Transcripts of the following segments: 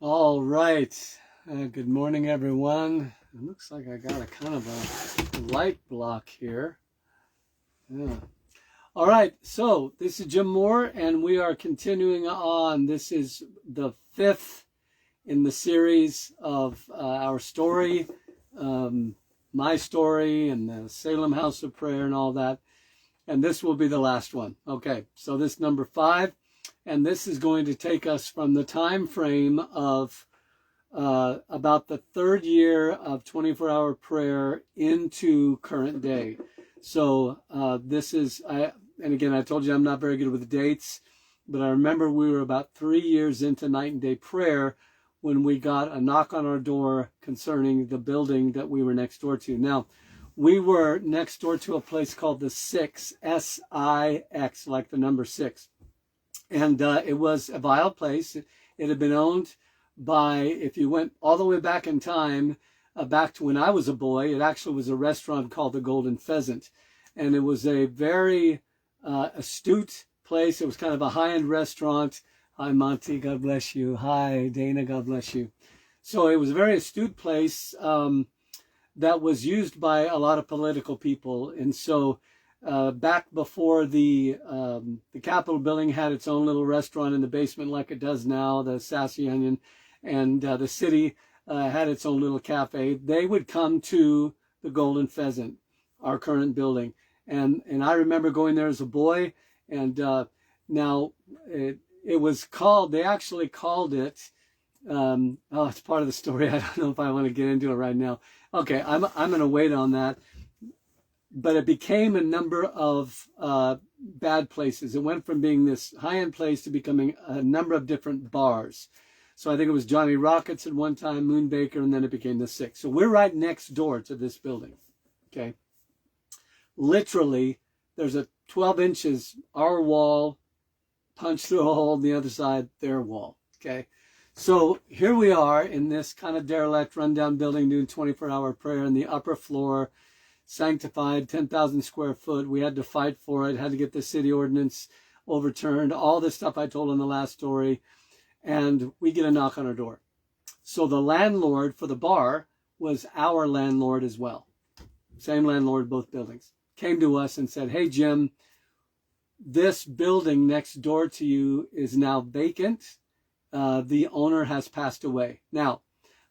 All right. Good morning, everyone. It looks like I got a kind of a light block here. Yeah. All right. So this is Jim Moore, and we are continuing on. This is the fifth in the series of our story, my story, and the Salem House of Prayer, and all that. And this will be the last one. Okay. So this number 5. And this is going to take us from the time frame of about the third year of 24-hour prayer into current day. So this is, and again, I told you I'm not very good with dates, but I remember we were about 3 years into night and day prayer when we got a knock on our door concerning the building that we were next door to. Now, we were next door to a place called the Six, S-I-X, like the number 6. And it was a vile place. It had been owned by, if you went all the way back in time, back to when I was a boy, it actually was a restaurant called the Golden Pheasant. And it was a very astute place. It was kind of a high-end restaurant. Hi, Monty, God bless you. Hi, Dana, God bless you. So it was a very astute place that was used by a lot of political people. And so back before the Capitol building had its own little restaurant in the basement like it does now, the Sassy Onion, and the city had its own little cafe, they would come to the Golden Pheasant, our current building. And I remember going there as a boy, and now it was called, they actually called it, it's part of the story. I don't know if I want to get into it right now. Okay, I'm going to wait on that. But it became a number of bad places. It went from being this high-end place to becoming a number of different bars. So I think it was Johnny Rockets at one time, Moonbaker, and then it became the Six. So we're right next door to this building, okay? Literally, there's a 12 inches, our wall, punch through a hole on the other side, their wall, okay? So here we are in this kind of derelict, rundown building doing 24-hour prayer in the upper floor, sanctified, 10,000 square foot. We had to fight for it, had to get the city ordinance overturned, all this stuff I told in the last story. And we get a knock on our door. So the landlord for the bar was our landlord as well. Same landlord, both buildings. Came to us and said, hey, Jim, this building next door to you is now vacant. The owner has passed away. Now,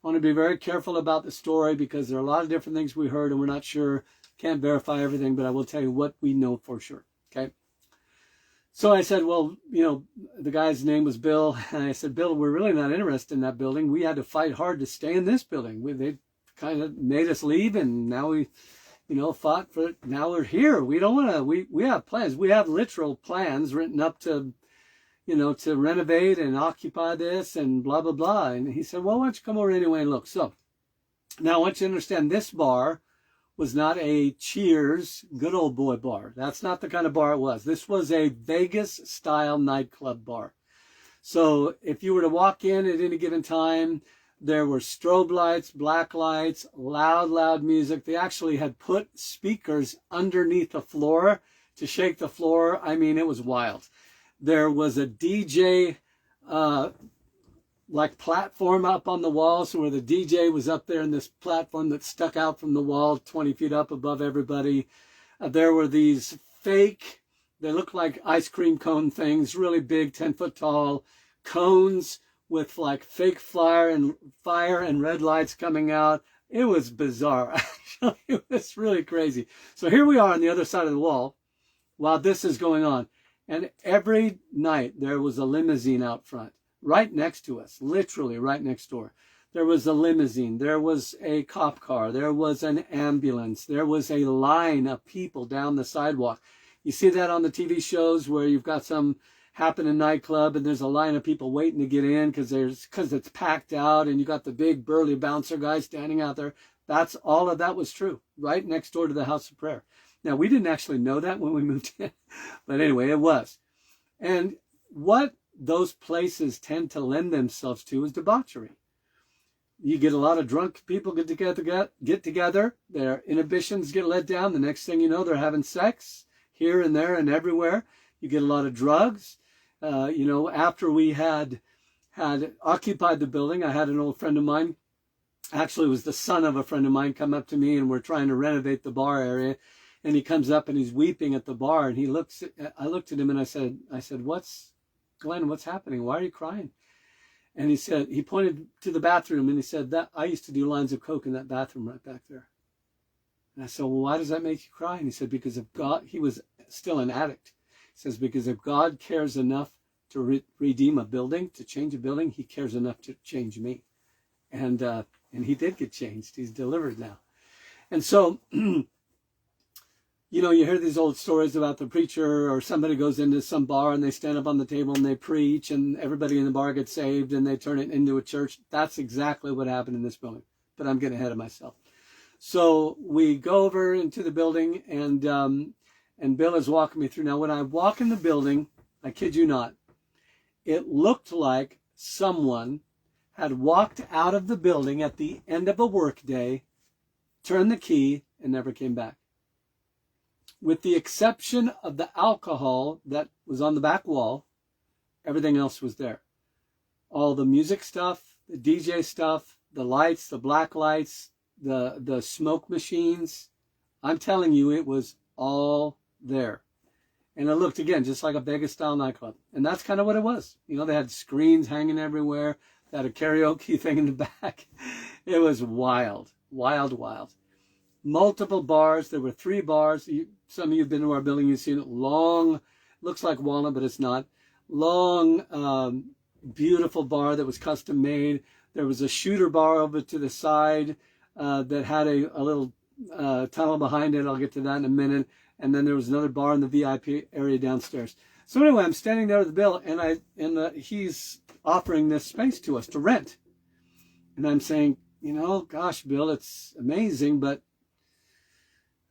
I want to be very careful about the story because there are a lot of different things we heard and we're not sure, can't verify everything, but I will tell you what we know for sure, okay? So I said, well, you know, the guy's name was Bill, and I said, Bill, we're really not interested in that building. We had to fight hard to stay in this building. They kind of made us leave, and now we, you know, fought for it. Now we're here. We don't want to, we have plans. We have literal plans written up to, you know, to renovate and occupy this and blah, blah, blah. And he said, well, why don't you come over anyway and look? So now I want you to understand this bar was not a Cheers good old boy bar. That's not the kind of bar it was. This was a Vegas style nightclub bar. So if you were to walk in at any given time, there were strobe lights, black lights, loud music. They actually had put speakers underneath the floor to shake the floor. I mean, it was wild. There was a DJ like platform up on the wall, so where the DJ was up there in this platform that stuck out from the wall 20 feet up above everybody. There were these fake, they looked like ice cream cone things, really big, 10-foot tall cones with like fake fire and red lights coming out. It was bizarre. Actually, it was really crazy. So here we are on the other side of the wall while this is going on. And every night there was a limousine out front, right next to us, literally right next door. There was a limousine, there was a cop car, there was an ambulance, there was a line of people down the sidewalk. You see that on the TV shows where you've got some happening nightclub and there's a line of people waiting to get in because it's packed out and you got the big burly bouncer guy standing out there. That's all of that was true, right next door to the house of prayer. Now, we didn't actually know that when we moved in, but anyway, it was. And what those places tend to lend themselves to is debauchery. You get a lot of drunk people get together, their inhibitions get let down. The next thing you know, they're having sex here and there and everywhere. You get a lot of drugs. After we had had occupied the building. I had an old friend of mine, actually it was the son of a friend of mine, come up to me, and we're trying to renovate the bar area. And he comes up and he's weeping at the bar, and I looked at him and I said, Glenn, what's happening? Why are you crying? And he pointed to the bathroom and he said, that I used to do lines of coke in that bathroom right back there. And I said, well, why does that make you cry? And he said, because if God, he was still an addict. He says, because if God cares enough to redeem a building, to change a building, he cares enough to change me. And he did get changed. He's delivered now. And so, you know, you hear these old stories about the preacher or somebody goes into some bar and they stand up on the table and they preach and everybody in the bar gets saved and they turn it into a church. That's exactly what happened in this building. But I'm getting ahead of myself. So we go over into the building and Bill is walking me through. Now, when I walk in the building, I kid you not, it looked like someone had walked out of the building at the end of a workday, turned the key, and never came back. With the exception of the alcohol that was on the back wall, everything else was there. All the music stuff, the DJ stuff, the lights, the black lights, the smoke machines. I'm telling you, it was all there. And it looked, again, just like a Vegas-style nightclub. And that's kind of what it was. You know, they had screens hanging everywhere. They had a karaoke thing in the back. It was wild, wild, wild. Multiple bars. There were 3 bars. Some of you have been to our building. You've seen it. Long, looks like walnut, but it's not. Long, beautiful bar that was custom made. There was a shooter bar over to the side that had a little tunnel behind it. I'll get to that in a minute. And then there was another bar in the VIP area downstairs. So anyway, I'm standing there with the bill, and he's offering this space to us to rent. And I'm saying, you know, gosh, Bill, it's amazing, but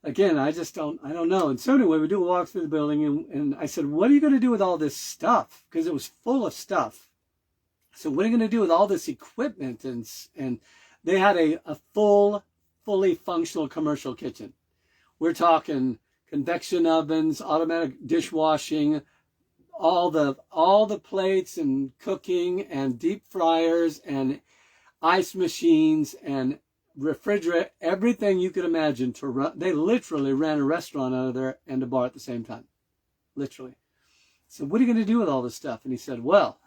again, I don't know. And so anyway, we do a walk through the building, and I said, what are you going to do with all this stuff? Because it was full of stuff. So what are you going to do with all this equipment? And they had a fully functional commercial kitchen. We're talking convection ovens, automatic dishwashing, all the plates and cooking and deep fryers and ice machines and refrigerator, everything you could imagine to run. They literally ran a restaurant out of there and a bar at the same time. Literally. So what are you going to do with all this stuff? And he said, well,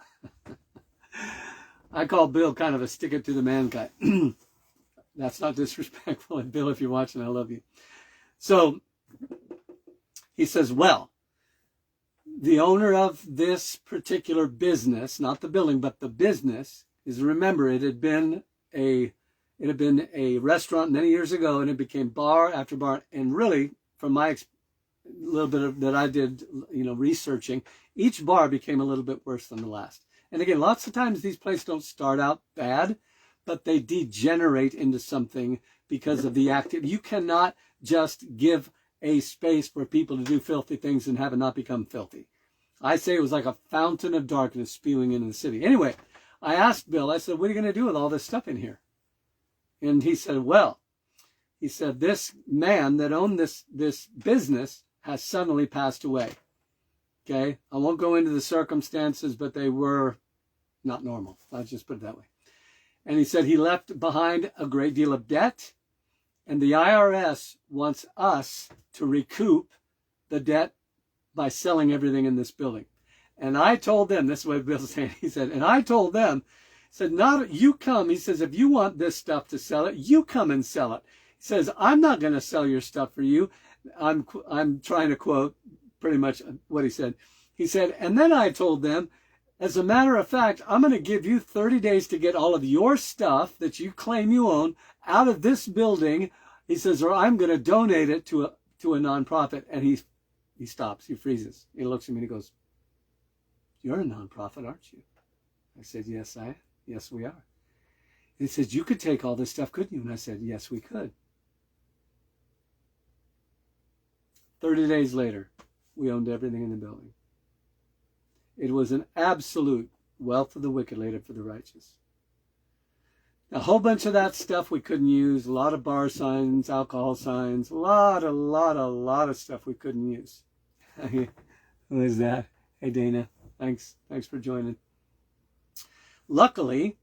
I call Bill kind of a stick it to the man guy. That's not disrespectful. And Bill, if you're watching, I love you. So he says, well, the owner of this particular business, not the building, but the business, is, remember, it had been a restaurant many years ago, and it became bar after bar. And really, from my little bit of that I did, you know, researching, each bar became a little bit worse than the last. And again, lots of times these places don't start out bad, but they degenerate into something because of the activity. You cannot just give a space for people to do filthy things and have it not become filthy. I say it was like a fountain of darkness spewing into the city. Anyway, I asked Bill, I said, what are you going to do with all this stuff in here? And he said, well, this man that owned this business has suddenly passed away. Okay? I won't go into the circumstances, but they were not normal. I'll just put it that way. And he said he left behind a great deal of debt, and the IRS wants us to recoup the debt by selling everything in this building. And I told them, this is what Bill's saying, he said, and I told them, he said, not you come, he says, if you want this stuff to sell it, you come and sell it. He says, I'm not going to sell your stuff for you. I'm trying to quote pretty much what he said. He said, and then I told them, as a matter of fact, I'm going to give you 30 days to get all of your stuff that you claim you own out of this building. He says, or I'm going to donate it to a nonprofit. And he stops, he freezes. He looks at me and he goes, you're a nonprofit, aren't you? I said, yes, we are. And he said, you could take all this stuff, couldn't you? And I said, yes, we could. 30 days later, we owned everything in the building. It was an absolute wealth of the wicked laid up for the righteous. A whole bunch of that stuff we couldn't use. A lot of bar signs, alcohol signs, a lot of stuff we couldn't use. Who is that? Hey, Dana. Thanks for joining. Luckily,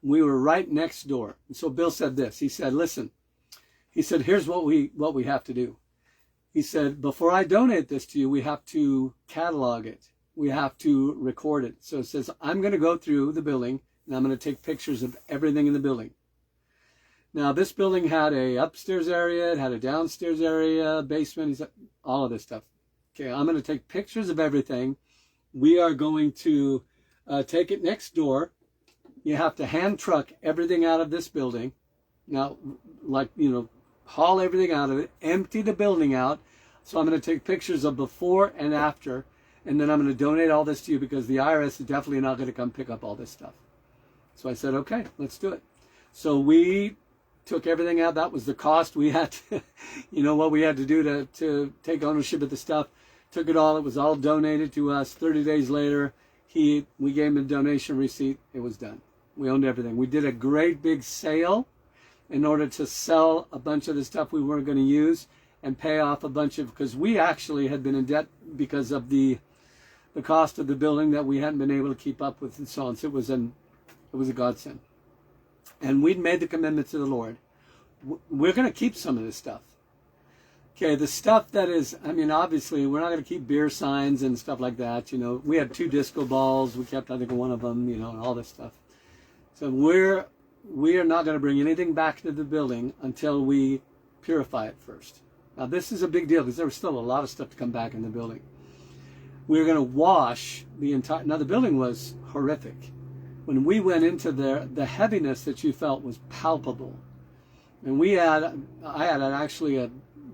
we were right next door. And so Bill said this. He said, listen, he said, here's what we have to do. He said, before I donate this to you, we have to catalog it. We have to record it. So it says, I'm going to go through the building and I'm going to take pictures of everything in the building. Now, this building had a upstairs area, it had a downstairs area, basement, he said, all of this stuff. Okay, I'm going to take pictures of everything. We are going to take it next door. You have to hand truck everything out of this building. Now, like, haul everything out of it, empty the building out. So I'm going to take pictures of before and after, and then I'm going to donate all this to you because the IRS is definitely not going to come pick up all this stuff. So I said, okay, let's do it. So we took everything out. That was the cost. We had to, what we had to do to take ownership of the stuff. Took it all. It was all donated to us. 30 days later, we gave him a donation receipt. It was done. We owned everything. We did a great big sale in order to sell a bunch of the stuff we weren't going to use and pay off a bunch of, because we actually had been in debt because of the cost of the building that we hadn't been able to keep up with and so on. So it was a godsend. And we'd made the commitment to the Lord. We're going to keep some of this stuff. Okay, the stuff that is, obviously, we're not going to keep beer signs and stuff like that. We had 2 disco balls. We kept, I think, one of them, and all this stuff. So we are not going to bring anything back to the building until we purify it first. Now, this is a big deal because there was still a lot of stuff to come back in the building. We were going to wash the entire, now the building was horrific. When we went into there, the heaviness that you felt was palpable. And I had actually a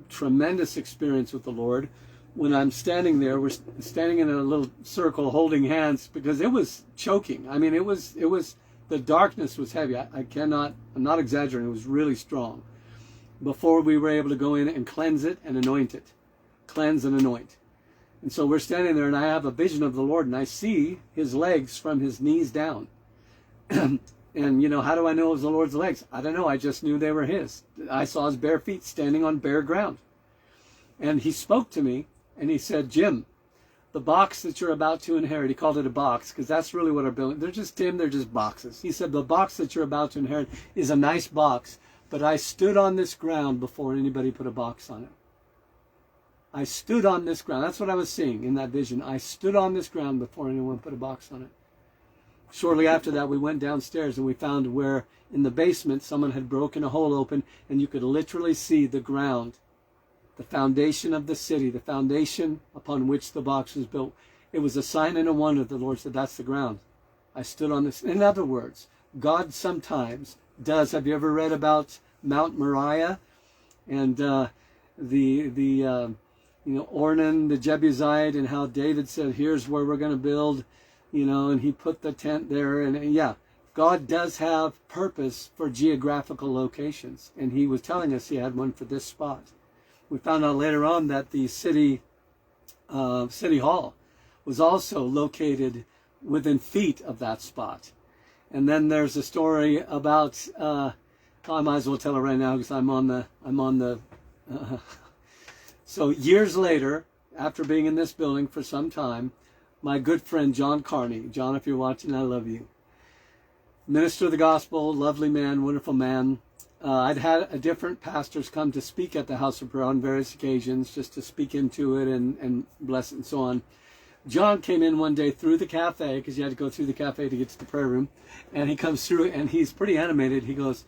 tremendous experience with the Lord. When I'm standing there, we're standing in a little circle holding hands because it was choking. It was, the darkness was heavy. I'm not exaggerating, it was really strong. Before we were able to go in and cleanse it and anoint it. Cleanse and anoint. And so we're standing there and I have a vision of the Lord and I see his legs from his knees down. And how do I know it was the Lord's legs? I don't know. I just knew they were his. I saw his bare feet standing on bare ground. And he spoke to me and he said, Jim, the box that you're about to inherit, he called it a box because that's really what our building, they're just boxes. He said, the box that you're about to inherit is a nice box, but I stood on this ground before anybody put a box on it. I stood on this ground. That's what I was seeing in that vision. I stood on this ground before anyone put a box on it. Shortly after that, we went downstairs and we found where in the basement someone had broken a hole open and you could literally see the ground, the foundation of the city, the foundation upon which the box was built. It was a sign and a wonder. The Lord said, that's the ground. I stood on this. In other words, God sometimes does. Have you ever read about Mount Moriah and Ornan the Jebusite and how David said, here's where we're going to build, and he put the tent there. And yeah, God does have purpose for geographical locations. And he was telling us he had one for this spot. We found out later on that the city hall was also located within feet of that spot. And then there's a story about, I might as well tell it right now because I'm on the so years later, after being in this building for some time, my good friend John Carney, John, if you're watching, I love you. Minister of the gospel, lovely man, wonderful man. I'd had different pastors come to speak at the House of Prayer on various occasions, just to speak into it and bless it and so on. John came in one day through the cafe, because you had to go through the cafe to get to the prayer room, and he comes through and he's pretty animated. He goes,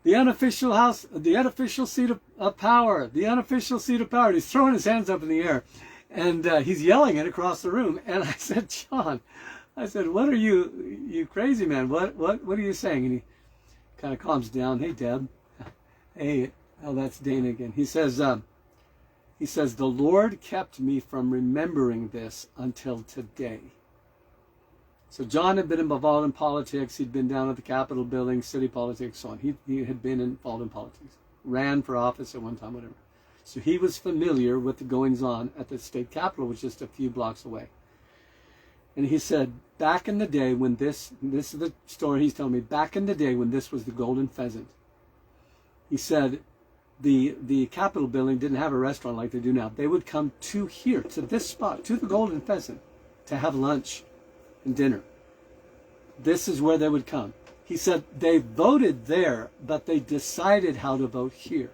the unofficial seat of power, the unofficial seat of power. And he's throwing his hands up in the air, and he's yelling it across the room. And I said, John, what are you crazy man? What are you saying? And he kind of calms down. Hey, Deb. Hey, oh, that's Dana again. He says, the Lord kept me from remembering this until today. So John had been involved in politics. He'd been down at the Capitol building, city politics, so on. He had been involved in politics. Ran for office at one time, whatever. So he was familiar with the goings-on at the state capitol, which is just a few blocks away. And he said, back in the day when this is the story he's telling me, back in the day when this was the Golden Pheasant, he said the Capitol building didn't have a restaurant like they do now. They would come to here, to this spot, to the Golden Pheasant, to have lunch and dinner. this is where they would come. He said they voted there, but they decided how to vote here.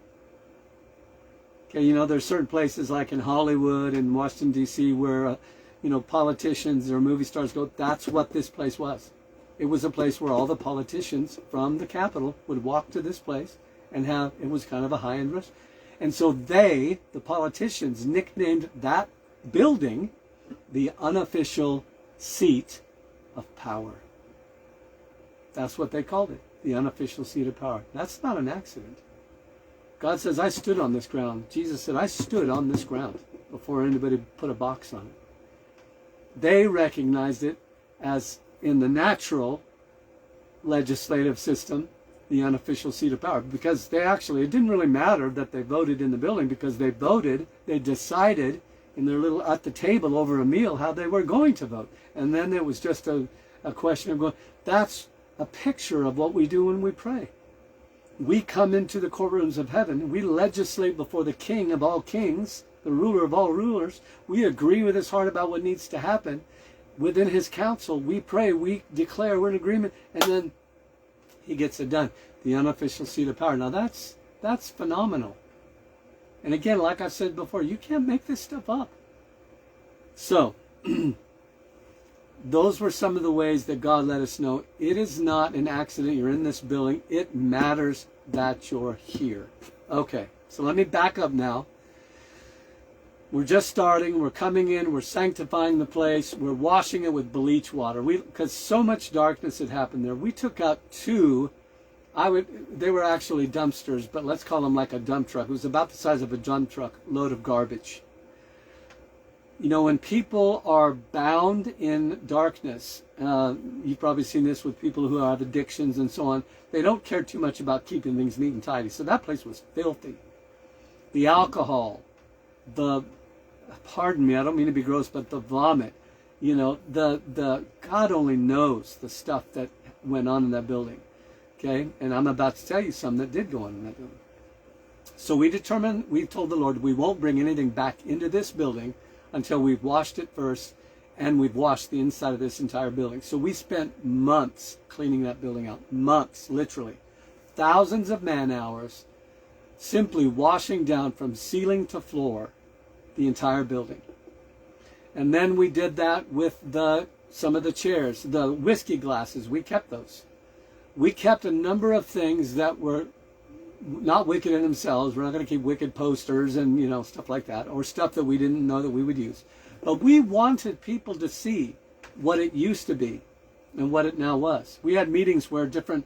Okay, you know, there's certain places like in Hollywood and Washington, D.C. where, you know, politicians or movie stars go. That's what this place was. It was a place where all the politicians from the Capitol would walk to this place and it was kind of a high-end restaurant. And so the politicians, nicknamed that building the unofficial seat of power. That's what they called it, the unofficial seat of power. That's not an accident. God says, I stood on this ground. Jesus said, I stood on this ground before anybody put a box on it. They recognized it as, in the natural legislative system, the unofficial seat of power. Because it didn't really matter that they voted in the building, because they decided in their little, at the table over a meal, how they were going to vote. And then it was just a question of going, that's a picture of what we do when we pray. We come into the courtrooms of heaven. We legislate before the King of all kings, the ruler of all rulers. We agree with his heart about what needs to happen. Within his counsel, we pray, we declare, we're in agreement, and then he gets it done. The unofficial seat of power. Now that's phenomenal. And again, like I said before, you can't make this stuff up. So, those were some of the ways that God let us know it is not an accident you're in this building. It matters that you're here. Okay, so let me back up now. We're just starting. We're coming in. We're sanctifying the place. We're washing it with bleach water. Because so much darkness had happened there. We took out they were actually dumpsters, but let's call them like a dump truck. It was about the size of a dump truck load of garbage. You know, when people are bound in darkness, you've probably seen this with people who have addictions and so on, they don't care too much about keeping things neat and tidy. So that place was filthy. The alcohol, pardon me, I don't mean to be gross, but the vomit, you know, God only knows the stuff that went on in that building. Okay, and I'm about to tell you some that did go on in that building. So we told the Lord, we won't bring anything back into this building until we've washed it first, and we've washed the inside of this entire building. So we spent months cleaning that building out. Months, literally. Thousands of man-hours simply washing down from ceiling to floor the entire building. And then we did that with some of the chairs. The whiskey glasses, we kept those. We kept a number of things that were not wicked in themselves. We're not going to keep wicked posters and, you know, stuff like that, or stuff that we didn't know that we would use. But we wanted people to see what it used to be and what it now was. We had meetings where different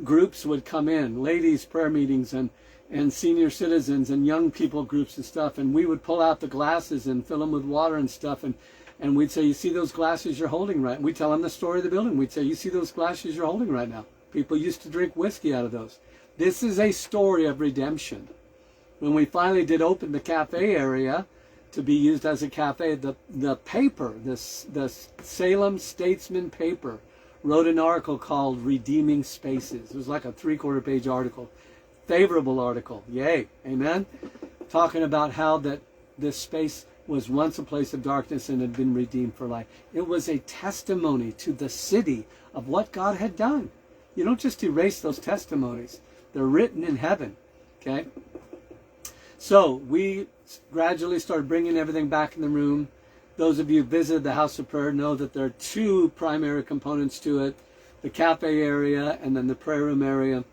groups would come in, ladies' prayer meetings and senior citizens and young people groups and stuff, and we would pull out the glasses and fill them with water and stuff, and we'd say, you see those glasses you're holding right now? We'd tell them the story of the building. We'd say, you see those glasses you're holding right now? People used to drink whiskey out of those. This is a story of redemption. When we finally did open the cafe area to be used as a cafe, the paper, the Salem Statesman paper, wrote an article called Redeeming Spaces. It was like a 3/4 page article. Favorable article. Yay. Amen. Talking about how that this space was once a place of darkness and had been redeemed for life. It was a testimony to the city of what God had done. You don't just erase those testimonies. They're written in heaven. Okay? So we gradually started bringing everything back in the room. Those of you who visited the House of Prayer know that there are two primary components to it. The cafe area and then the prayer room area.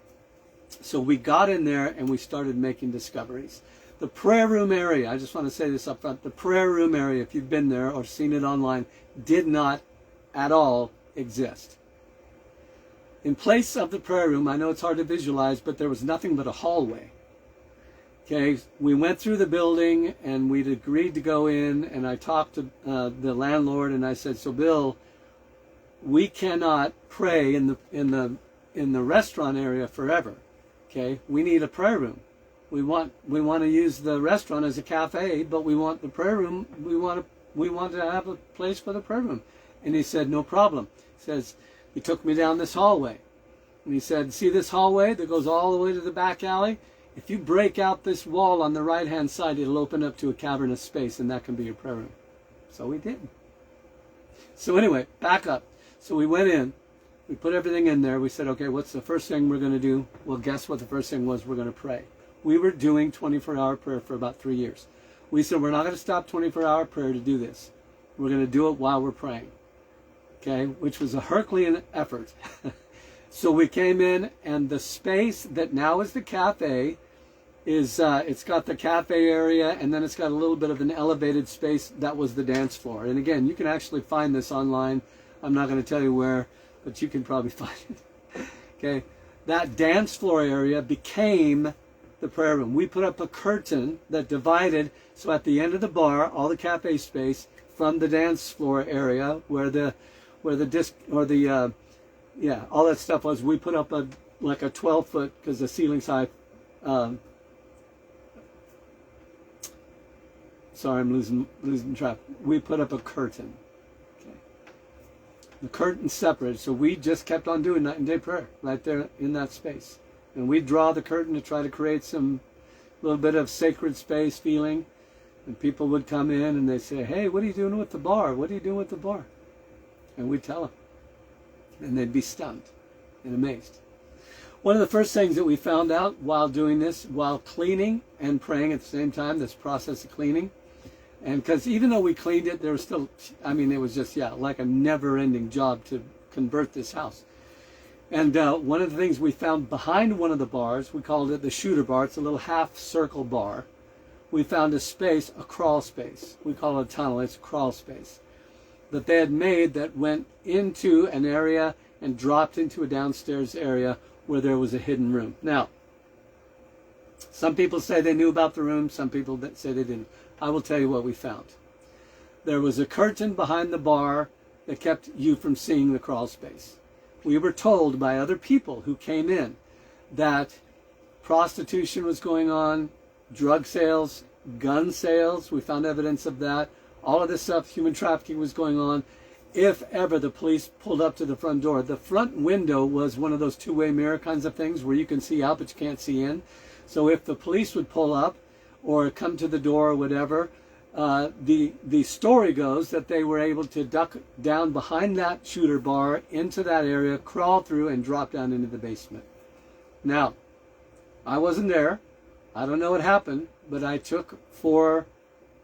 So we got in there and we started making discoveries. The prayer room area, I just want to say this up front, the prayer room area, if you've been there or seen it online, did not at all exist. In place of the prayer room, I know it's hard to visualize, but there was nothing but a hallway. Okay, we went through the building and we'd agreed to go in, and I talked to the landlord and I said, so Bill, we cannot pray in the restaurant area forever. Okay, we need a prayer room. We want to use the restaurant as a cafe, but we want the prayer room. We want to have a place for the prayer room. And he said, no problem. He says, he took me down this hallway. And he said, see this hallway that goes all the way to the back alley? If you break out this wall on the right-hand side, it'll open up to a cavernous space, and that can be your prayer room. So we did. So anyway, back up. So we went in. We put everything in there. We said, okay, what's the first thing we're going to do? Well, guess what the first thing was? We're going to pray. We were doing 24-hour prayer for about 3 years. We said, we're not going to stop 24-hour prayer to do this. We're going to do it while we're praying. Okay, which was a Herculean effort. So we came in, and the space that now is the cafe is, it's got the cafe area, and then it's got a little bit of an elevated space. That was the dance floor. And again, you can actually find this online. I'm not going to tell you where, but you can probably find it. Okay, that dance floor area became the prayer room. We put up a curtain that divided, so at the end of the bar, all the cafe space from the dance floor area where the disc or the all that stuff was. We put up like a 12-foot, because the ceiling's high. Sorry, I'm losing track. We put up a curtain. Okay, the curtain separated, so we just kept on doing night and day prayer right there in that space. And we draw the curtain to try to create some little bit of sacred space feeling. And people would come in and they say, hey, what are you doing with the bar? What are you doing with the bar? And we'd tell them. And they'd be stunned and amazed. One of the first things that we found out while doing this, while cleaning and praying at the same time, this process of cleaning, and because even though we cleaned it, there was still, I mean, it was just, like a never-ending job to convert this house. And one of the things we found behind one of the bars, we called it the shooter bar. It's a little half-circle bar. We found a space, a crawl space. We call it a tunnel. It's a crawl space that they had made that went into an area and dropped into a downstairs area where there was a hidden room. Now, some people say they knew about the room. Some people say they didn't. I will tell you what we found. There was a curtain behind the bar that kept you from seeing the crawl space. We were told by other people who came in that prostitution was going on, drug sales, gun sales. We found evidence of that. All of this stuff, human trafficking, was going on. If ever the police pulled up to the front door, the front window was one of those two-way mirror kinds of things where you can see out but you can't see in. So if the police would pull up or come to the door or whatever, the story goes that they were able to duck down behind that shooter bar into that area, crawl through, and drop down into the basement. Now, I wasn't there. I don't know what happened, but I took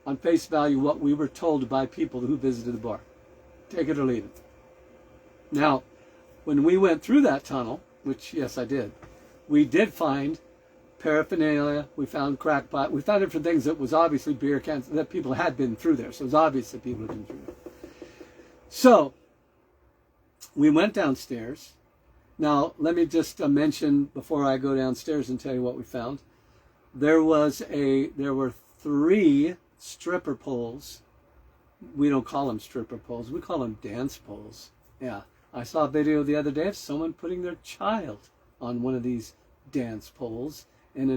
on face value what we were told by people who visited the bar. Take it or leave it. Now, when we went through that tunnel, which, yes, I did, we did find paraphernalia, we found crack pipe, we found different things that was obviously beer cans, that people had been through there. So it was obvious that people had been through there. So, we went downstairs. Now, let me just mention before I go downstairs and tell you what we found. There were 3 stripper poles. We don't call them stripper poles. We call them dance poles. Yeah. I saw a video the other day of someone putting their child on one of these dance poles in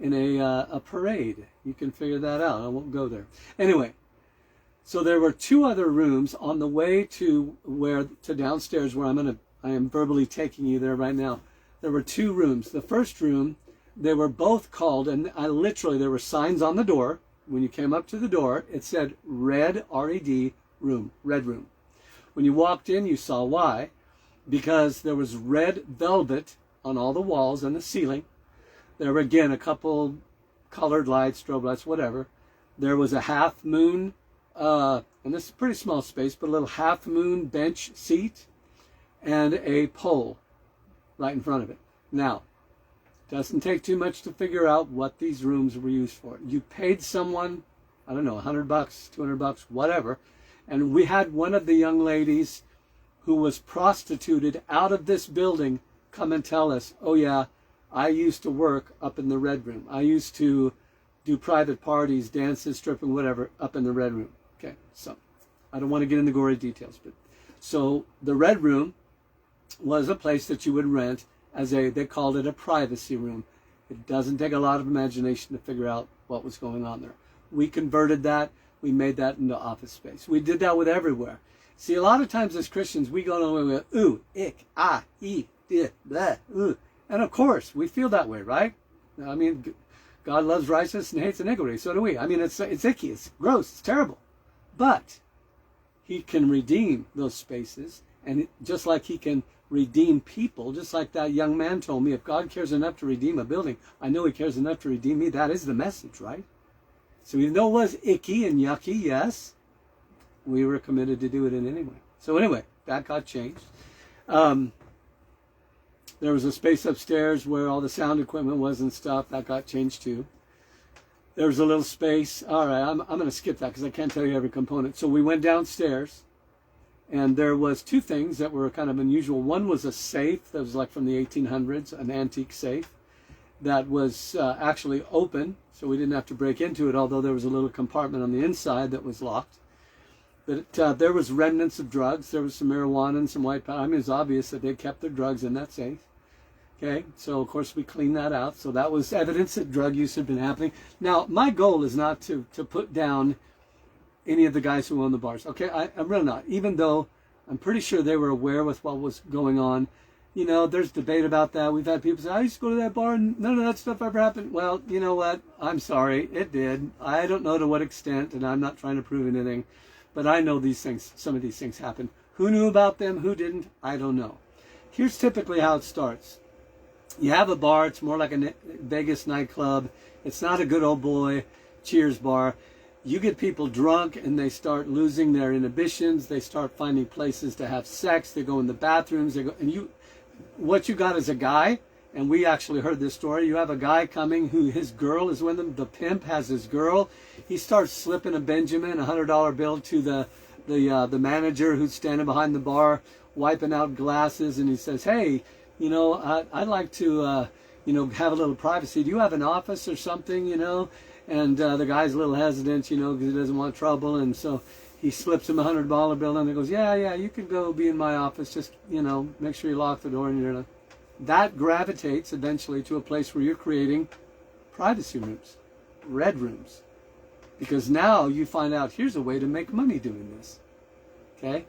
a parade. You can figure that out. I won't go there. Anyway, so there were 2 other rooms on the way to downstairs where I am verbally taking you there right now. There were 2 rooms. The first room, they were both called, and there were signs on the door. When you came up to the door, it said red, R-E-D, room, red room. When you walked in, you saw why. Because there was red velvet on all the walls and the ceiling. There were, again, a couple colored lights, strobe lights, whatever. There was a half moon, and this is a pretty small space, but a little half moon bench seat and a pole right in front of it. Now, doesn't take too much to figure out what these rooms were used for. You paid someone, I don't know, $100, $200, whatever, and we had one of the young ladies who was prostituted out of this building come and tell us, oh yeah, I used to work up in the red room. I used to do private parties, dances, stripping, whatever, up in the red room. Okay, so I don't want to get into gory details, but so the red room was a place that you would rent they called it a privacy room. It doesn't take a lot of imagination to figure out what was going on there. We converted that. We made that into office space. We did that with everywhere. See, a lot of times as Christians, we go on with ooh, ich, ah, e, blah, ooh. And of course, we feel that way, right? I mean, God loves righteousness and hates iniquity. So do we. I mean, it's icky, it's gross, it's terrible. But He can redeem those spaces, and just like He can redeem people, just like that young man told me, if God cares enough to redeem a building, I know he cares enough to redeem me. That is the message, right? So even though it was icky and yucky, yes, we were committed to do it in anyway. So anyway, that got changed. There was a space upstairs where all the sound equipment was and stuff. That got changed too. There was a little space. All right, I'm going to skip that because I can't tell you every component. So we went downstairs, and there was two things that were kind of unusual. One was a safe that was like from the 1800s, an antique safe that was actually open, so we didn't have to break into it, although there was a little compartment on the inside that was locked. But there was remnants of drugs. There was some marijuana and some white powder. I mean, it was obvious that they kept their drugs in that safe. Okay, so of course we cleaned that out. So that was evidence that drug use had been happening. Now, my goal is not to put down any of the guys who own the bars. Okay, I'm really not. Even though I'm pretty sure they were aware with what was going on. You know, there's debate about that. We've had people say, I used to go to that bar and none of that stuff ever happened. Well, you know what? I'm sorry. It did. I don't know to what extent, and I'm not trying to prove anything. But I know these things, some of these things happened. Who knew about them? Who didn't? I don't know. Here's typically how it starts. You have a bar. It's more like a Vegas nightclub. It's not a good old boy cheers bar. You get people drunk and they start losing their inhibitions. They start finding places to have sex. They go in the bathrooms. What you got is a guy, and we actually heard this story. You have a guy coming who his girl is with him. The pimp has his girl. He starts slipping a Benjamin, $100 bill to the manager who's standing behind the bar, wiping out glasses, and he says, "Hey, you know, I'd like to, you know, have a little privacy. Do you have an office or something, you know?" And the guy's a little hesitant, you know, because he doesn't want trouble. And so he slips him a $100 bill and he goes, yeah, you can go be in my office. Just, you know, make sure you lock the door. And you're that gravitates eventually to a place where you're creating privacy rooms, red rooms. Because now you find out here's a way to make money doing this. Okay?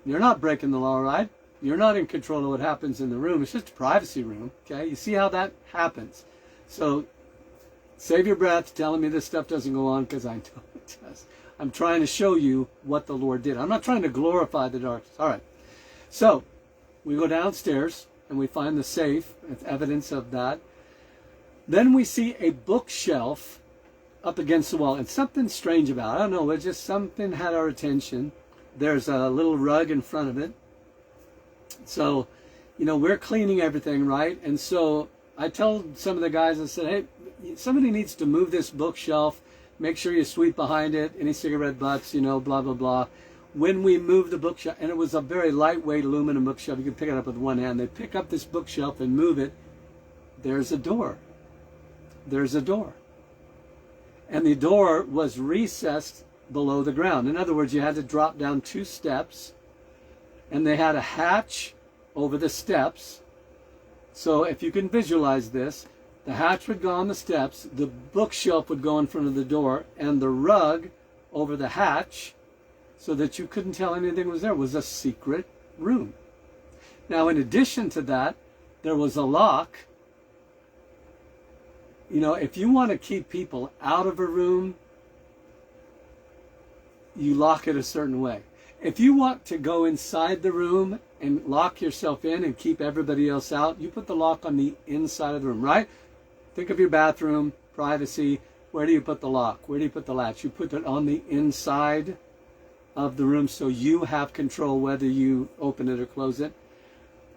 You're not breaking the law, right? You're not in control of what happens in the room. It's just a privacy room. Okay? You see how that happens. So save your breath telling me this stuff doesn't go on, because I know it does. I'm trying to show you what the Lord did. I'm not trying to glorify the darkness. All right. So we go downstairs and we find the safe. It's evidence of that. Then we see a bookshelf up against the wall. And something strange about it. I don't know. It just something had our attention. There's a little rug in front of it. So, you know, we're cleaning everything, right? And so I told some of the guys, I said, hey, somebody needs to move this bookshelf. Make sure you sweep behind it. Any cigarette butts, you know, blah, blah, blah. When we moved the bookshelf, and it was a very lightweight aluminum bookshelf. You can pick it up with one hand. They pick up this bookshelf and move it. There's a door. There's a door. And the door was recessed below the ground. In other words, you had to drop down 2 steps. And they had a hatch over the steps. So if you can visualize this, the hatch would go on the steps, the bookshelf would go in front of the door, and the rug over the hatch, so that you couldn't tell anything was there, was a secret room. Now, in addition to that, there was a lock. You know, if you want to keep people out of a room, you lock it a certain way. If you want to go inside the room and lock yourself in and keep everybody else out, you put the lock on the inside of the room, right? Think of your bathroom, privacy. Where do you put the lock? Where do you put the latch? You put it on the inside of the room so you have control whether you open it or close it.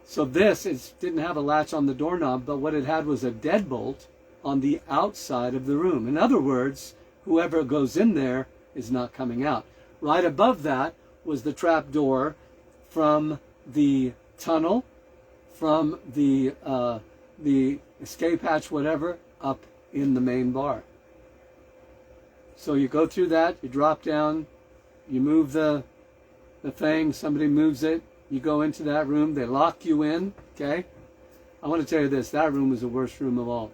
So this didn't have a latch on the doorknob, but what it had was a deadbolt on the outside of the room. In other words, whoever goes in there is not coming out. Right above that was the trap door from the tunnel, from the escape hatch, whatever, up in the main bar. So you go through that, you drop down, you move the thing, somebody moves it, you go into that room, they lock you in, okay? I want to tell you this, that room was the worst room of all.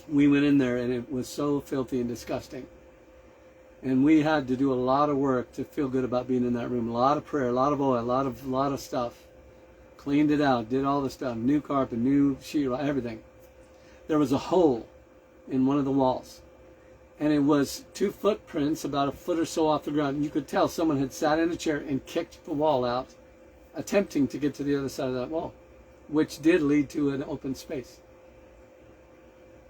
We went in there and it was so filthy and disgusting. And we had to do a lot of work to feel good about being in that room. A lot of prayer, a lot of oil, a lot of stuff. Cleaned it out, did all the stuff. New carpet, new sheet, everything. There was a hole in one of the walls. And it was 2 footprints about a foot or so off the ground. And you could tell someone had sat in a chair and kicked the wall out attempting to get to the other side of that wall, which did lead to an open space.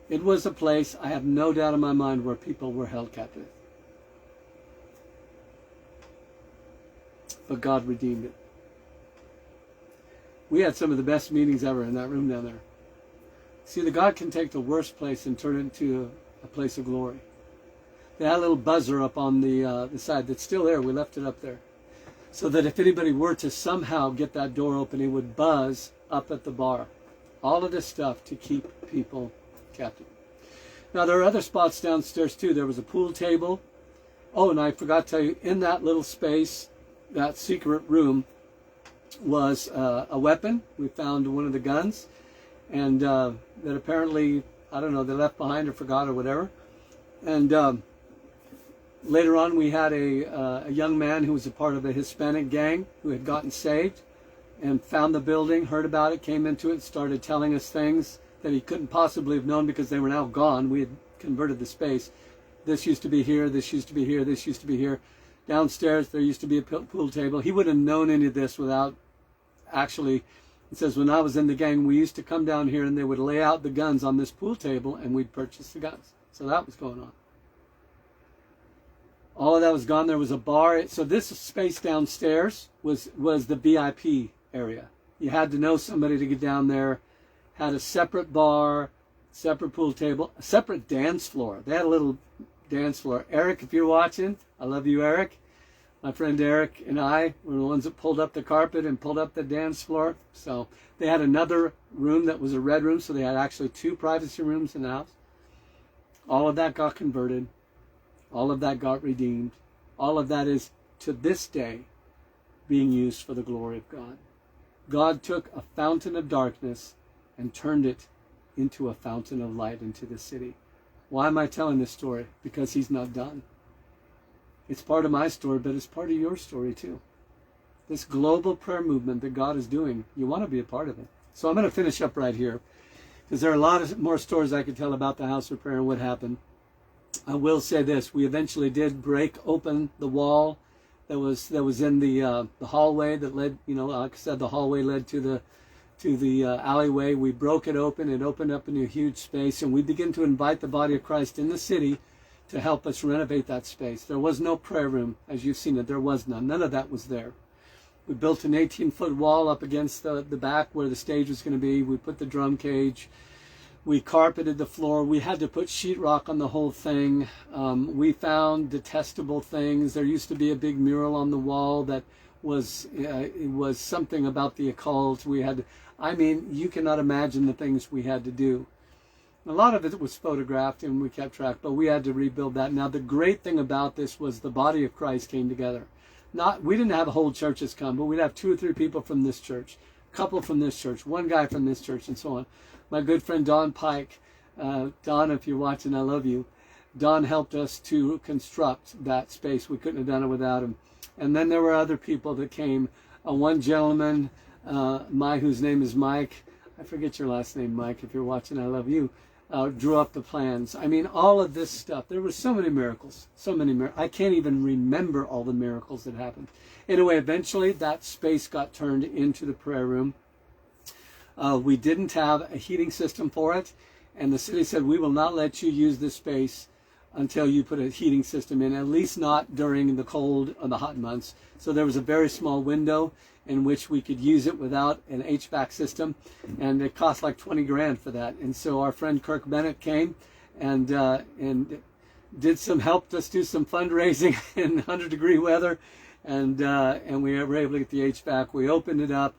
It was a place, I have no doubt in my mind, where people were held captive. But God redeemed it. We had some of the best meetings ever in that room down there. See, the God can take the worst place and turn it into a place of glory. They had a little buzzer up on the side that's still there. We left it up there. So that if anybody were to somehow get that door open, it would buzz up at the bar. All of this stuff to keep people captive. Now, there are other spots downstairs too. There was a pool table. Oh, and I forgot to tell you, in that little space, that secret room, was a weapon. We found one of the guns, and that apparently, I don't know, they left behind or forgot or whatever. And later on, we had a young man who was a part of a Hispanic gang who had gotten saved and found the building, heard about it, came into it, started telling us things that he couldn't possibly have known because they were now gone. We had converted the space. This used to be here, this used to be here, this used to be here. Downstairs, there used to be a pool table. He wouldn't have known any of this without actually, it says, when I was in the gang, we used to come down here and they would lay out the guns on this pool table and we'd purchase the guns. So that was going on. All of that was gone. There was a bar. So this space downstairs was the VIP area. You had to know somebody to get down there. Had a separate bar, separate pool table, a separate dance floor. They had a little dance floor. Eric, if you're watching, I love you, Eric. My friend Eric and I were the ones that pulled up the carpet and pulled up the dance floor. So they had another room that was a red room, so they had actually 2 privacy rooms in the house. All of that got converted. All of that got redeemed. All of that is, to this day, being used for the glory of God. God took a fountain of darkness and turned it into a fountain of light into the city. Why am I telling this story? Because he's not done. It's part of my story, but it's part of your story too. This global prayer movement that God is doing, you want to be a part of it. So I'm going to finish up right here, because there are a lot of more stories I could tell about the house of prayer and what happened. I will say this: we eventually did break open the wall that was in the hallway that led, like I said, the hallway led to the alleyway. We broke it open. It opened up into a huge space, and we began to invite the body of Christ in the city to help us renovate that space. There was no prayer room, as you've seen it. There was none. None of that was there. We built an 18-foot wall up against the back where the stage was going to be. We put the drum cage. We carpeted the floor. We had to put sheetrock on the whole thing. We found detestable things. There used to be a big mural on the wall that was something about the occult. You cannot imagine the things we had to do. A lot of it was photographed and we kept track, but we had to rebuild that. Now, the great thing about this was the body of Christ came together. We didn't have whole churches come, but we'd have 2 or 3 people from this church, a couple from this church, 1 guy from this church, and so on. My good friend Don Pike, Don, if you're watching, I love you. Don helped us to construct that space. We couldn't have done it without him. And then there were other people that came. One gentleman, whose name is Mike. I forget your last name, Mike. If you're watching, I love you. Drew up the plans. All of this stuff. There were so many miracles. So many miracles. I can't even remember all the miracles that happened. Anyway, eventually that space got turned into the prayer room. We didn't have a heating system for it, and the city said, we will not let you use this space until you put a heating system in, at least not during the cold or the hot months. So there was a very small window in which we could use it without an HVAC system, and it cost like 20 grand for that. And so our friend Kirk Bennett came and helped us do some fundraising in 100-degree weather, and we were able to get the HVAC. We opened it up.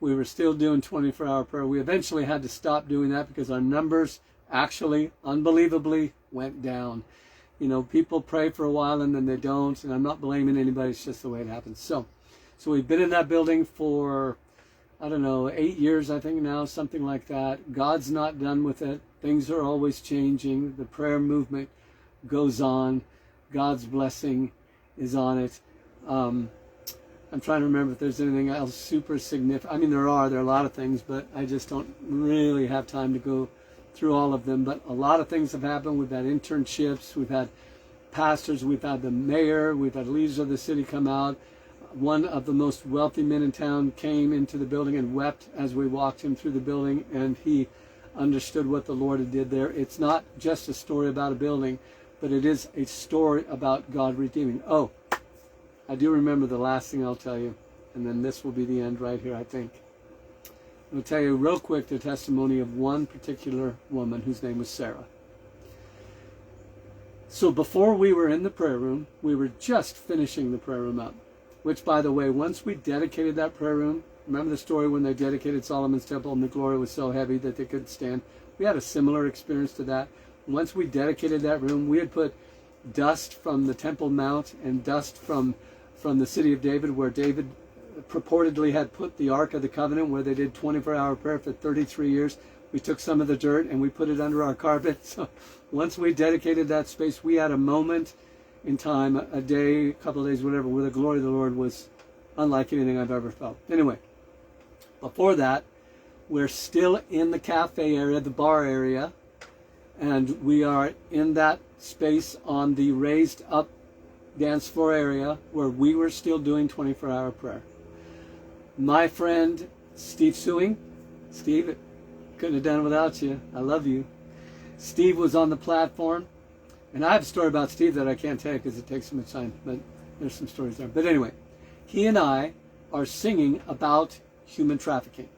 We were still doing 24-hour prayer. We eventually had to stop doing that because our numbers actually, unbelievably, went down. People pray for a while and then they don't, and I'm not blaming anybody. It's just the way it happens. So we've been in that building for, 8 years, I think now, something like that. God's not done with it. Things are always changing. The prayer movement goes on. God's blessing is on it. I'm trying to remember if there's anything else super significant. There are a lot of things, but I just don't really have time to go through all of them. But a lot of things have happened. We've had internships, we've had pastors, we've had the mayor, we've had leaders of the city come out. one of the most wealthy men in town came into the building and wept as we walked him through the building, and he understood what the Lord did there. It's not just a story about a building, but it is a story about God redeeming. Oh, I do remember the last thing I'll tell you, and then this will be the end right here, I think. I'll tell you real quick the testimony of one particular woman whose name was Sarah. So before we were in the prayer room, we were just finishing the prayer room up, which, by the way, once we dedicated that prayer room, remember the story when they dedicated Solomon's temple and the glory was so heavy that they couldn't stand? We had a similar experience to that. Once we dedicated that room, we had put dust from the Temple Mount and dust from the city of David, where David purportedly had put the Ark of the Covenant, where they did 24-hour prayer for 33 years. We took some of the dirt and we put it under our carpet. So once we dedicated that space, we had a moment in time, a day, a couple of days, whatever, where the glory of the Lord was unlike anything I've ever felt. Anyway, before that, we're still in the cafe area, the bar area, and we are in that space on the raised up dance floor area where we were still doing 24-hour prayer. My friend Steve Suing, Steve, couldn't have done it without you. I love you. Steve was on the platform, and I have a story about Steve that I can't tell you because it takes so much time, but there's some stories there. But anyway, he and I are singing about human trafficking.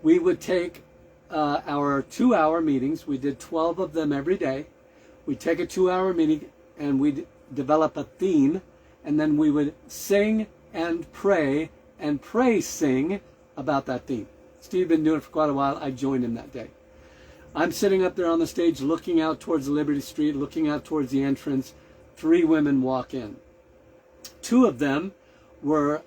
We would take our 2-hour meetings. We did 12 of them every day. We'd take a 2-hour meeting and we'd develop a theme, and then we would sing and pray sing about that theme. Steve had been doing it for quite a while. I joined him that day. I'm sitting up there on the stage looking out towards Liberty Street, looking out towards the entrance. 3 women walk in. 2 of them were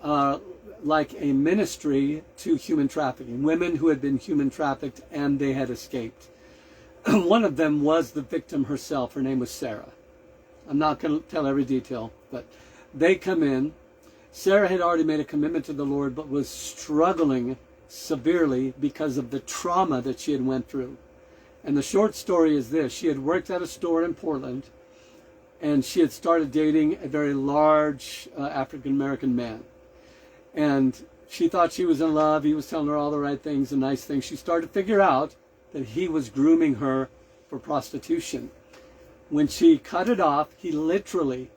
like a ministry to human trafficking, women who had been human trafficked and they had escaped. One of them was the victim herself. Her name was Sarah. I'm not going to tell every detail, but they come in. Sarah had already made a commitment to the Lord, but was struggling severely because of the trauma that she had went through. And the short story is this: she had worked at a store in Portland, and she had started dating a very large African-American man. And she thought she was in love. He was telling her all the right things and nice things. She started to figure out that he was grooming her for prostitution. When she cut it off, he literally,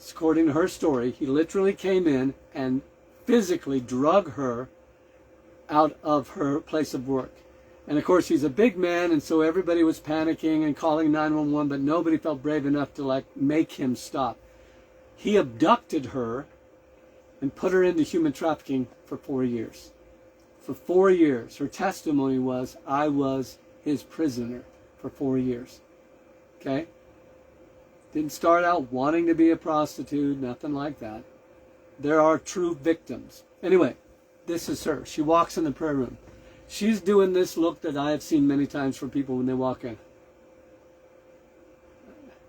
according to her story, he literally came in and physically drug her out of her place of work. And of course, he's a big man, and so everybody was panicking and calling 911, but nobody felt brave enough to make him stop. He abducted her and put her into human trafficking for 4 years. For 4 years. Her testimony was, I was his prisoner for 4 years. Okay? Didn't start out wanting to be a prostitute, nothing like that. There are true victims. Anyway, this is her. She walks in the prayer room. She's doing this look that I have seen many times from people when they walk in.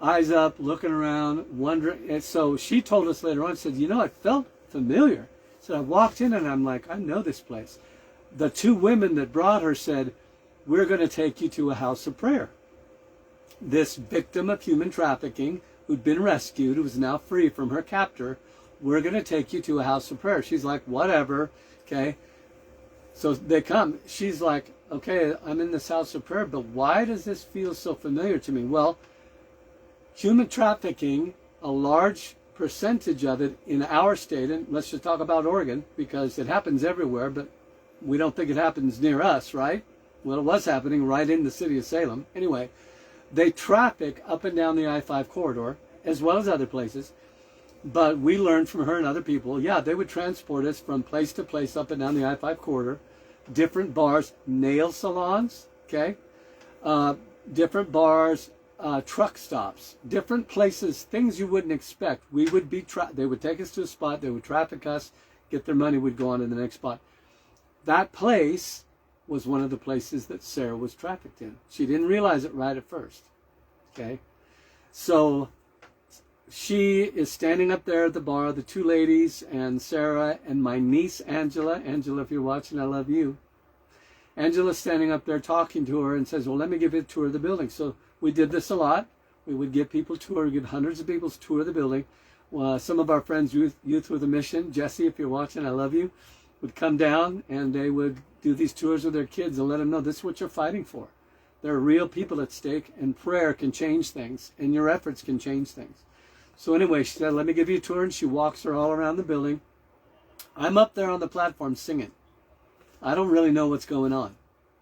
Eyes up, looking around, wondering. And so she told us later on, said, I felt familiar. So I walked in and I'm like, I know this place. The 2 women that brought her said, we're going to take you to a house of prayer. This victim of human trafficking who'd been rescued, who was now free from her captor, we're going to take you to a house of prayer. She's like, whatever, okay. So they come. She's like, okay, I'm in this house of prayer, but why does this feel so familiar to me? Well, human trafficking, a large percentage of it in our state, and let's just talk about Oregon, because it happens everywhere, but we don't think it happens near us, right? Well, it was happening right in the city of Salem. Anyway, they traffic up and down the I-5 corridor, as well as other places. But we learned from her and other people, they would transport us from place to place up and down the I-5 corridor, different bars, nail salons, okay, different bars, truck stops, different places, things you wouldn't expect. We would be, they would take us to a spot, they would traffic us, get their money, we'd go on to the next spot. That place was one of the places that Sarah was trafficked in. She didn't realize it right at first, okay. So she is standing up there at the bar, the 2 ladies and Sarah and my niece Angela. Angela, if you're watching, I love you. Angela's standing up there talking to her and says, well, let me give you a tour of the building. So we did this a lot. We would give people tour, give hundreds of people a tour of the building. some of our friends, Youth with a Mission, Jesse, if you're watching, I love you, would come down and they would do these tours with their kids and let them know this is what you're fighting for. There are real people at stake, and prayer can change things, and your efforts can change things. So anyway, she said, let me give you a tour, and she walks her all around the building. I'm up there on the platform singing. I don't really know what's going on,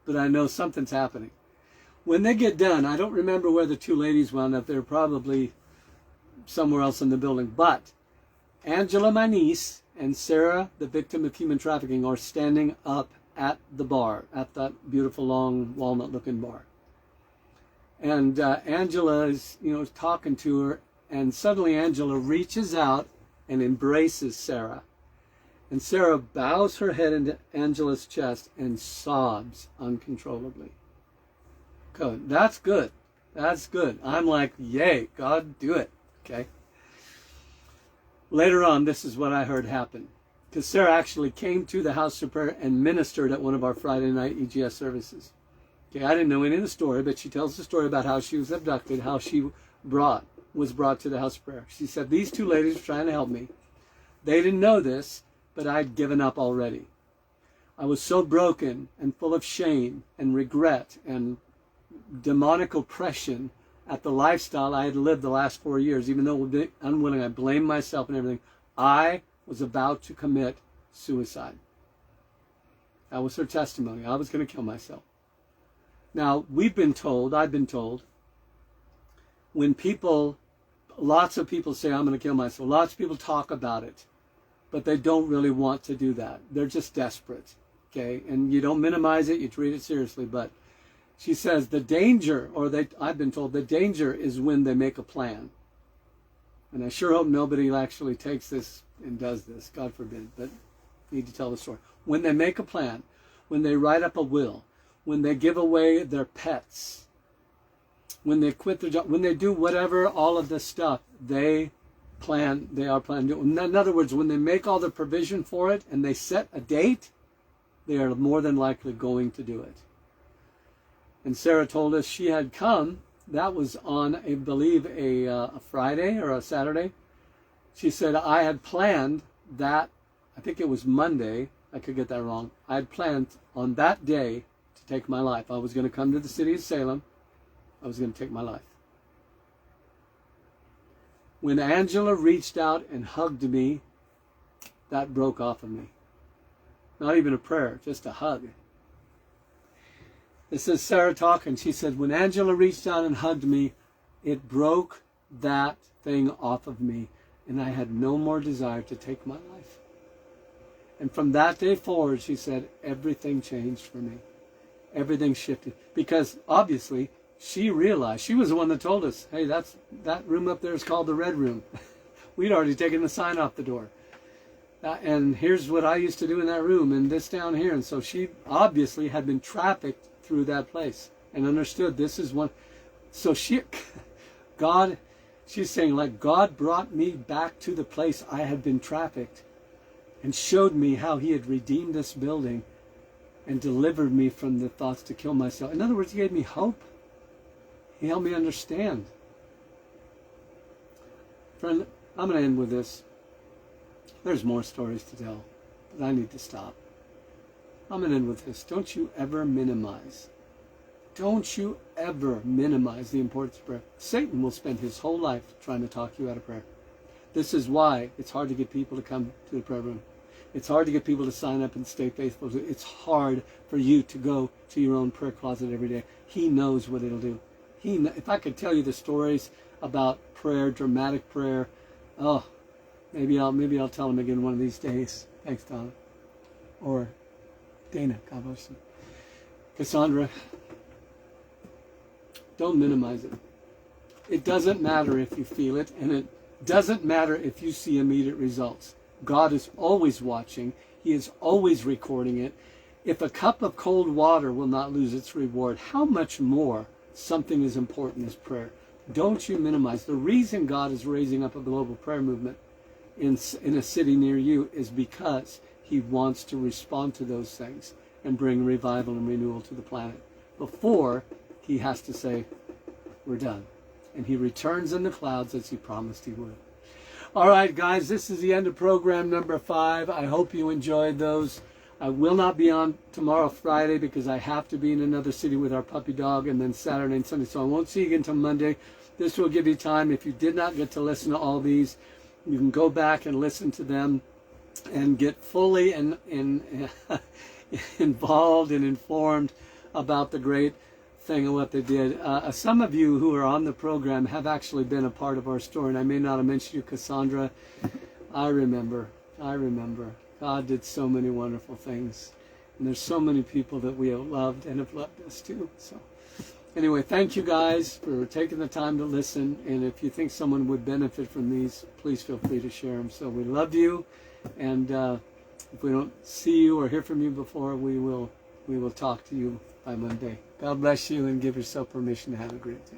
but I know something's happening. When they get done, I don't remember where the two ladies wound up. They're probably somewhere else in the building. But Angela, my niece, and Sarah, the victim of human trafficking, are standing up at the bar, at that beautiful, long, walnut-looking bar. And Angela is, talking to her, and suddenly Angela reaches out and embraces Sarah. And Sarah bows her head into Angela's chest and sobs uncontrollably. Good. That's good. That's good. I'm like, yay, God, do it. Okay. Later on, this is what I heard happen. Because Sarah actually came to the house of prayer and ministered at one of our Friday night EGS services. Okay, I didn't know any of the story, but she tells the story about how she was abducted, how she was brought to the house of prayer. She said, these two ladies were trying to help me. They didn't know this, but I'd given up already. I was so broken and full of shame and regret and demonic oppression at the lifestyle I had lived the last 4 years. Even though unwilling, I blamed myself and everything. I was about to commit suicide. That was her testimony. I was going to kill myself. Now, I've been told, when lots of people say, I'm going to kill myself, lots of people talk about it, but they don't really want to do that. They're just desperate, okay? And you don't minimize it, you treat it seriously, but she says the danger, I've been told, the danger is when they make a plan. And I sure hope nobody actually takes this and does this, God forbid, but I need to tell the story. When they make a plan, when they write up a will, when they give away their pets, when they quit their job, when they do whatever, all of this stuff, they are planning to do. In other words, when they make all the provision for it and they set a date, they are more than likely going to do it. And Sarah told us she had come, that was on, I believe, a Friday or a Saturday. She said, I had planned that, I think it was Monday, I could get that wrong. I had planned on that day to take my life. I was going to come to the city of Salem. I was going to take my life. When Angela reached out and hugged me, that broke off of me. Not even a prayer, just a hug. This is Sarah talking. She said, when Angela reached out and hugged me, it broke that thing off of me, and I had no more desire to take my life. And from that day forward, she said, everything changed for me. Everything shifted. Because obviously, she realized, she was the one that told us, hey, that room up there is called the Red Room. We'd already taken the sign off the door. And here's what I used to do in that room, and this down here. And so she obviously had been trafficked through that place and understood this is one. So she's saying, like, God brought me back to the place I had been trafficked and showed me how he had redeemed this building and delivered me from the thoughts to kill myself. In other words, he gave me hope. He helped me understand. Friend, I'm going to end with this. There's more stories to tell, but I need to stop. I'm going to end with this. Don't you ever minimize. Don't you ever minimize the importance of prayer. Satan will spend his whole life trying to talk you out of prayer. This is why it's hard to get people to come to the prayer room. It's hard to get people to sign up and stay faithful. It's hard for you to go to your own prayer closet every day. He knows what it'll do. If I could tell you the stories about prayer, dramatic prayer, maybe I'll tell them again one of these days. Thanks, Donna. Or Dana, God bless you. Cassandra, don't minimize it. It doesn't matter if you feel it, and it doesn't matter if you see immediate results. God is always watching. He is always recording it. If a cup of cold water will not lose its reward, how much more something as important as prayer? Don't you minimize. The reason God is raising up a global prayer movement in a city near you is because he wants to respond to those things and bring revival and renewal to the planet before he has to say, we're done. And he returns in the clouds as he promised he would. All right, guys, this is the end of program number 5. I hope you enjoyed those. I will not be on tomorrow, Friday, because I have to be in another city with our puppy dog, and then Saturday and Sunday, so I won't see you again until Monday. This will give you time. If you did not get to listen to all these, you can go back and listen to them and get fully involved and informed about the great thing and what they did. Some of you who are on the program have actually been a part of our story, and I may not have mentioned you, Cassandra. I remember. God did so many wonderful things, and there's so many people that we have loved and have loved us too. So anyway, thank you guys for taking the time to listen, and if you think someone would benefit from these, please feel free to share them. So we love you, and if we don't see you or hear from you before, we will talk to you by Monday. God bless you, and give yourself permission to have a great day.